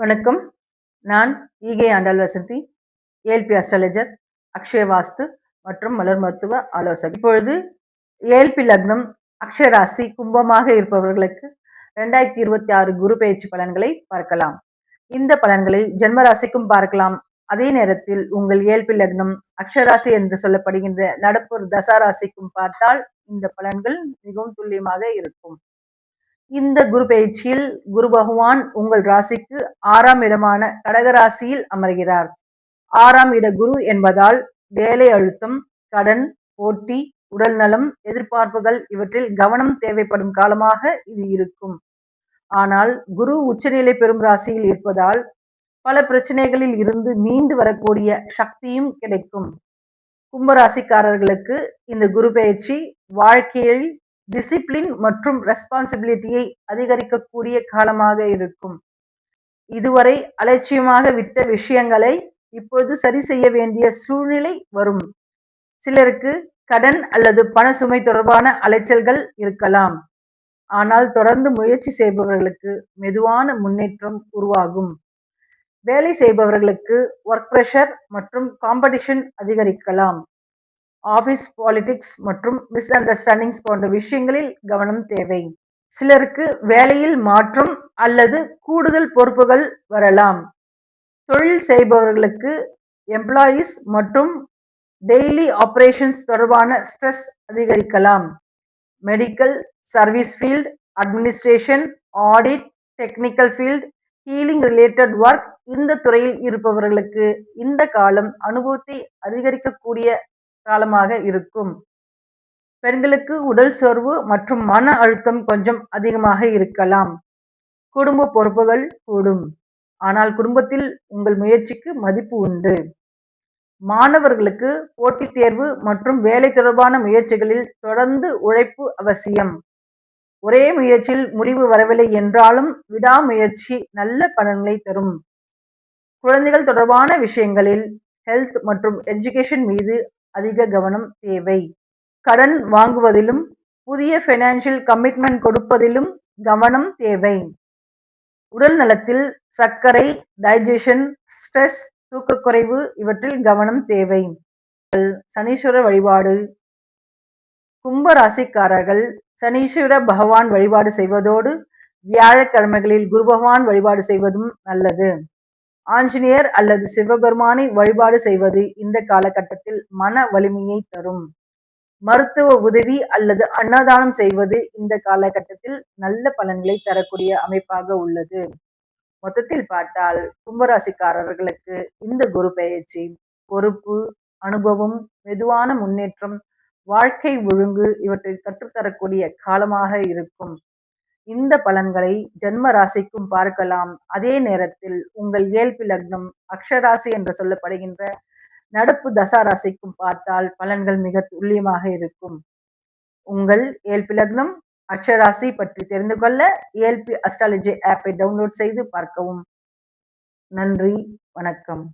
வணக்கம். நான் ஈகை ஆண்டாள் வசந்தி, ஏஎல்பி அஸ்ட்ராலஜர், அக்ஷய வாஸ்து மற்றும் மலர் மருத்துவ ஆலோசகர். இப்பொழுது ஏஎல்பி லக்னம், அக்ஷய ராசி, கும்பமாக இருப்பவர்களுக்கு 2026 குரு பெயர்ச்சி பலன்களை பார்க்கலாம். இந்த பலன்களை ஜென்ம ராசிக்கும் பார்க்கலாம். அதே நேரத்தில் உங்கள் ஏஎல்பி லக்னம், அக்ஷய ராசி என்று சொல்லப்படுகின்ற நடப்பு தசா ராசிக்கும் பார்த்தால் இந்த பலன்கள் மிகவும் துல்லியமாக இருக்கும். இந்த குரு பெயர்ச்சியில் குரு பகவான் உங்கள் ராசிக்கு 6ஆம் இடமான கடக ராசியில் அமர்கிறார். 6ஆம் இட குரு என்பதால் வேலை அழுத்தம், கடன், போட்டி, உடல் நலம், எதிர்பார்ப்புகள் இவற்றில் கவனம் தேவைப்படும் காலமாக இது இருக்கும். ஆனால் குரு உச்சநிலை பெறும் ராசியில் இருப்பதால் பல பிரச்சனைகளில் இருந்து மீண்டு வரக்கூடிய சக்தியும் கிடைக்கும். கும்பராசிக்காரர்களுக்கு இந்த குரு பெயர்ச்சி வாழ்க்கையில் டிசிப்ளின் மற்றும் ரெஸ்பான்சிபிலிட்டியை அதிகரிக்கக்கூடிய காலமாக இருக்கும். இதுவரை அலட்சியமாக விட்ட விஷயங்களை இப்போது சரி செய்ய வேண்டிய சூழ்நிலை வரும். சிலருக்கு கடன் அல்லது பண சுமை தொடர்பான அலைச்சல்கள் இருக்கலாம். ஆனால் தொடர்ந்து முயற்சி செய்பவர்களுக்கு மெதுவான முன்னேற்றம் உருவாகும். வேலை செய்பவர்களுக்கு ஒர்க் பிரஷர் மற்றும் காம்படிஷன் அதிகரிக்கலாம். ஆபீஸ் பாலிடிக்ஸ் மற்றும் மிஸ் அண்டர்ஸ்டாண்டிங்ஸ் போன்ற விஷயங்களில் கவனம் தேவை. சிலருக்கு வேலையில் மாற்றம் அல்லது கூடுதல் பொறுப்புகள் வரலாம். தொழில் செய்பவர்களுக்கு எம்ப்ளாயீஸ் மற்றும் டெய்லி ஆபரேஷன்ஸ் தொடர்பான ஸ்ட்ரெஸ் அதிகரிக்கலாம். Medical, service field, administration, audit, technical field, healing related work இந்த துறையில் இருப்பவர்களுக்கு இந்த காலம் அனுபவத்தை அதிகரிக்கக்கூடிய காலமாக இருக்கும். பெண்களுக்கு உடல் சோர்வு மற்றும் மன அழுத்தம் கொஞ்சம் அதிகமாக இருக்கலாம். குடும்ப பொறுப்புகள் கூடும். ஆனால் குடும்பத்தில் உங்கள் முயற்சிக்கு மதிப்பு உண்டு. மாணவர்களுக்கு போட்டித் தேர்வு மற்றும் வேலை தொடர்பான முயற்சிகளில் தொடர்ந்து உழைப்பு அவசியம். ஒரே முயற்சியில் முடிவு வரவில்லை என்றாலும் விடாமுயற்சி நல்ல பலன்களை தரும். குழந்தைகள் தொடர்பான விஷயங்களில் ஹெல்த் மற்றும் எஜுகேஷன் மீது அதிக கவனம் தேவை. கடன் வாங்குவதிலும் புதிய ஃபைனான்சியல் கமிட்மெண்ட் கொடுப்பதிலும் கவனம் தேவை. உடல் நலத்தில் சர்க்கரை, டைஜஷன், ஸ்ட்ரெஸ், தூக்கக்குறைவு இவற்றில் கவனம் தேவை. சனீஸ்வரர் வழிபாடு. கும்ப ராசிக்காரர்கள் சனீஸ்வர பகவான் வழிபாடு செய்வதோடு வியாழக்கிழமைகளில் குரு பகவான் வழிபாடு செய்வதும் நல்லது. ஆஞ்சநேயர் அல்லது சிவபெருமானை வழிபாடு செய்வது இந்த காலகட்டத்தில் மன வலிமையை தரும். மருத்துவ உதவி அல்லது அன்னதானம் செய்வது இந்த காலகட்டத்தில் நல்ல பலன்களை தரக்கூடிய அமைப்பாக உள்ளது. மொத்தத்தில் பார்த்தால் கும்பராசிக்காரர்களுக்கு இந்த குரு பெயர்ச்சி பொறுப்பு, அனுபவம், மெதுவான முன்னேற்றம், வாழ்க்கை ஒழுங்கு இவற்றை கற்றுத்தரக்கூடிய காலமாக இருக்கும். இந்த பலன்களை ஜென்ம ராசிக்கும் பார்க்கலாம். அதே நேரத்தில் உங்கள் ஏஎல்பி லக்னம், அக்ஷராசி என்று சொல்லப்படுகின்ற நடப்பு தசா ராசிக்கும் பார்த்தால் பலன்கள் மிக துல்லியமாக இருக்கும். உங்கள் ஏஎல்பி லக்னம், அக்ஷராசி பற்றி தெரிந்து கொள்ள ஏஎல்பி அஸ்ட்ராலஜி ஆப்பை டவுன்லோட் செய்து பார்க்கவும். நன்றி, வணக்கம்.